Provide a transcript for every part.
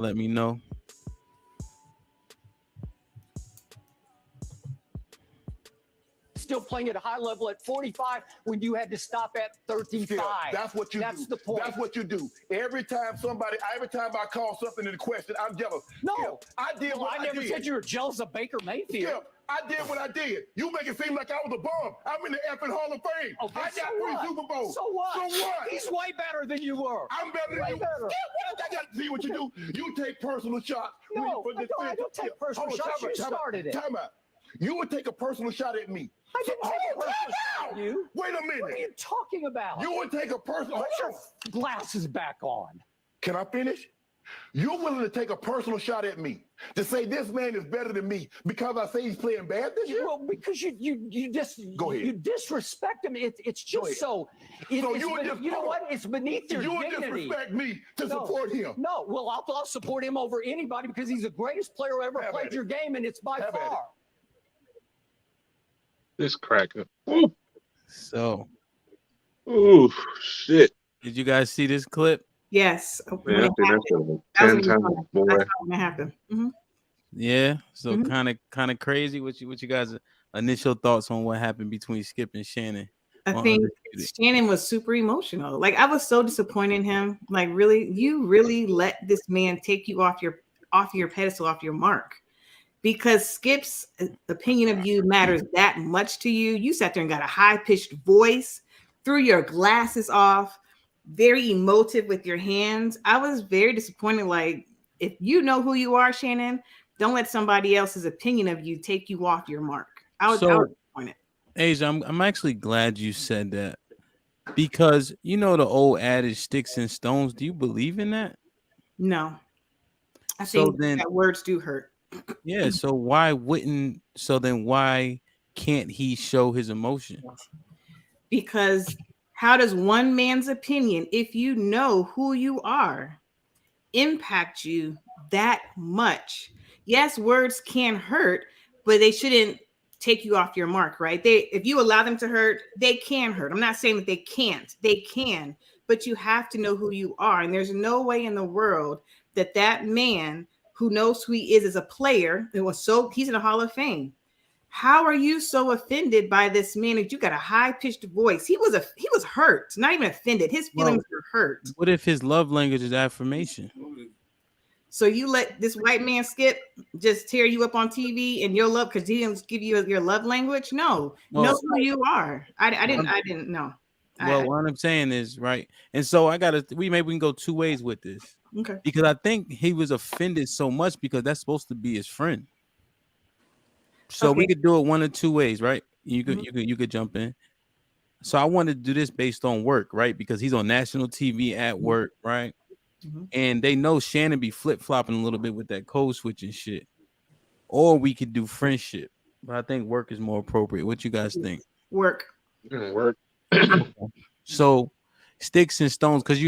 Let me know. Still playing at a high level at 45 when you had to stop at 35. That's what you do. That's the point. That's what you do. Every time I call something into question, I'm jealous. No, I did what I never did. said you were jealous of Baker Mayfield. I did what I did. You make it seem like I was a bum. I'm in the effing Hall of Fame. Okay, I got 3 Super Bowls. So what? So what? He's way better than you were. I'm better than you. Better. I got to see what you do. You take personal shots. No, I don't take personal shots. You started it. Time out. You would take a personal shot at me. I didn't take a personal shot at you. Wait a minute. What are you talking about? You would take a personal. Put your glasses back on. Can I finish? You're willing to take a personal shot at me to say this man is better than me because I say he's playing bad this year? Well, because you just Go ahead. You disrespect him. It's just so. You know what? It's beneath your dignity. You would disrespect me to support him. No, well, I'll support him over anybody because he's the greatest player who ever played your game, and it's by far. This cracker. So, ooh, shit. Did you guys see this clip? Yes. Yeah, I think that's happened. Yeah. So kind of crazy. What you guys' initial thoughts on what happened between Skip and Shannon? I think Shannon was super emotional. Like, I was so disappointed in him. Like, really, you really let this man take you off your pedestal, off your mark. Because Skip's opinion of you matters that much to you. You sat there and got a high-pitched voice, threw your glasses off, very emotive with your hands. I was very disappointed. Like, if you know who you are, Shannon, don't let somebody else's opinion of you take you off your mark. I was disappointed. Asia, I'm actually glad you said that, because you know the old adage, sticks and stones. Do you believe in that? No. I think that words do hurt. Yeah, so why can't he show his emotion? Because how does one man's opinion, if you know who you are, impact you that much? Yes, words can hurt, but they shouldn't take you off your mark, right? If you allow them to hurt, they can hurt. I'm not saying that they can't. They can, but you have to know who you are. And there's no way in the world that man who knows who he is as a player, he's in the Hall of Fame. How are you so offended by this man that you got a high-pitched voice? He was hurt, not even offended. His feelings were hurt. What if his love language is affirmation? So you let this white man Skip just tear you up on TV and your love because he didn't give you your love language? No, know who you are. I didn't know. Well, what I'm saying is, right, and so maybe we can go two ways with this. Okay. Because I think he was offended so much because that's supposed to be his friend. So we could do it one of two ways, right? You could jump in. So I wanted to do this based on work, right? Because he's on national TV at work, right? Mm-hmm. And they know Shannon be flip-flopping a little bit with that code switching shit. Or we could do friendship. But I think work is more appropriate. What you guys think? Work. So sticks and stones, because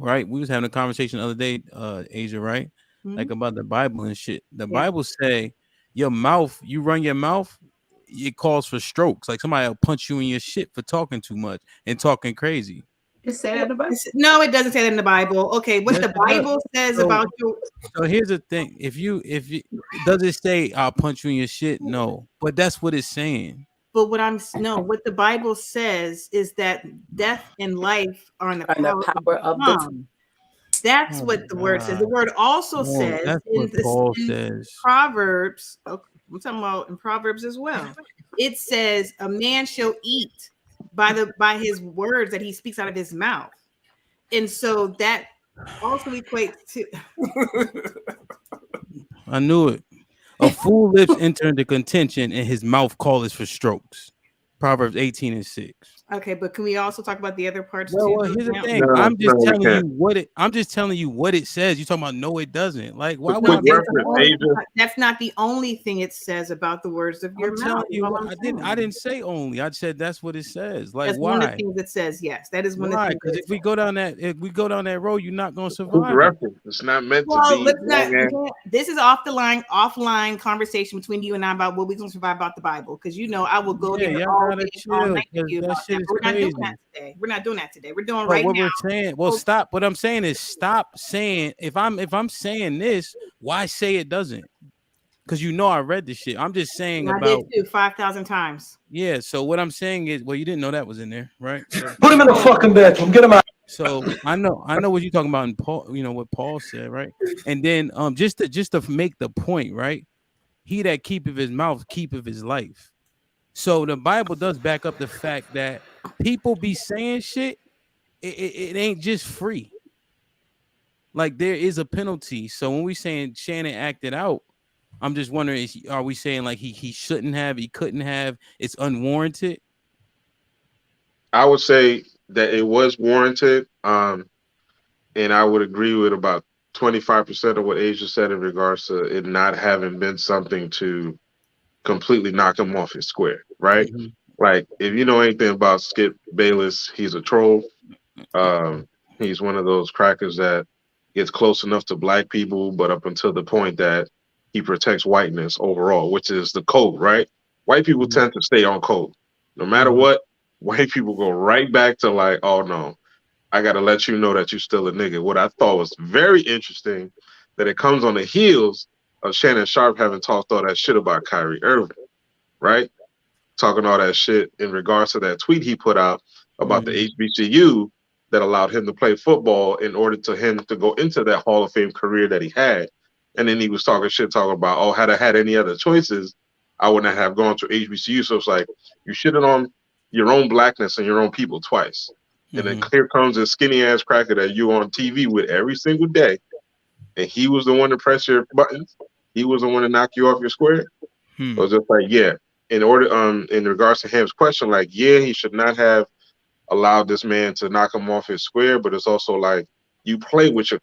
right? We was having a conversation the other day, Asia, right? Mm-hmm. Like about the Bible and shit. The Bible say your mouth, you run your mouth, it calls for strokes. Like somebody will punch you in your shit for talking too much and talking crazy. It said in the Bible? No, it doesn't say that in the Bible. Okay, what the Bible says about you. So here's the thing: if you does it say I'll punch you in your shit? No, but that's what it's saying. But what the Bible says is that death and life are in the power of the tongue. That's what the word says. The word also says in Proverbs. Okay, I'm talking about in Proverbs as well. It says a man shall eat by his words that he speaks out of his mouth, and so that also equates to. I knew it. A fool lips enter into contention, and his mouth calleth for strokes. Proverbs 18:6. Okay, but can we also talk about the other parts too? Well, here's the thing. I'm just telling you what it says. You talking about no, it doesn't. Like, why would that's not the only thing it says about the words of your mouth. I didn't say only. I said that's what it says. Like, that's why? One of the things it says. Yes, that is one of the things. Because if we go down that road, you're not going to survive. It's not meant to be. This is offline conversation between you and I about what we're going to survive about the Bible. Because I will go there all night with you about that. shit is We're not doing crazy. that today. We're not doing that today. We're doing But right what now. we're saying, well, stop. What I'm saying is stop saying if I'm saying this, why say it doesn't? Because you know I read the shit. I'm just saying I did about too 5,000 times. yeah. So what I'm saying is, well, you didn't know that was in there, right? So, Put him in the fucking bedroom. Get him out. so I know what you're talking about in Paul. You know what Paul said, right? And then just to make the point, right? He that keepeth his mouth keepeth his life. So the Bible does back up the fact that people be saying shit. It ain't just free. Like there is a penalty. So when we saying Shannon acted out, I'm just wondering: are we saying like he shouldn't have, he couldn't have, it's unwarranted? I would say that it was warranted. And I would agree with about 25% of what Asia said in regards to it not having been something to completely knock him off his square, right? Mm-hmm. Like, if you know anything about Skip Bayless, he's a troll. Um, he's one of those crackers that gets close enough to black people, but up until the point that he protects whiteness overall, which is the code, right? White people Mm-hmm. tend to stay on code. No matter Mm-hmm. what, white people go right back to like, oh no, I got to let you know that you're still a nigga. What I thought was very interesting that it comes on the heels of Shannon Sharp having talked all that shit about Kyrie Irving, right? Talking all that shit in regards to that tweet he put out about the HBCU that allowed him to play football in order to him to go into that Hall of Fame career that he had. And then he was talking shit, talking about, oh, had I had any other choices, I would not have gone to HBCU. So it's like you shitted on your own blackness and your own people twice. And then here comes this skinny ass cracker that you on TV with every single day. And he was the one to press your buttons. He was the one to knock you off your square. So it's just like, yeah, in regards to Ham's question, like, yeah, he should not have allowed this man to knock him off his square, but it's also like you play with your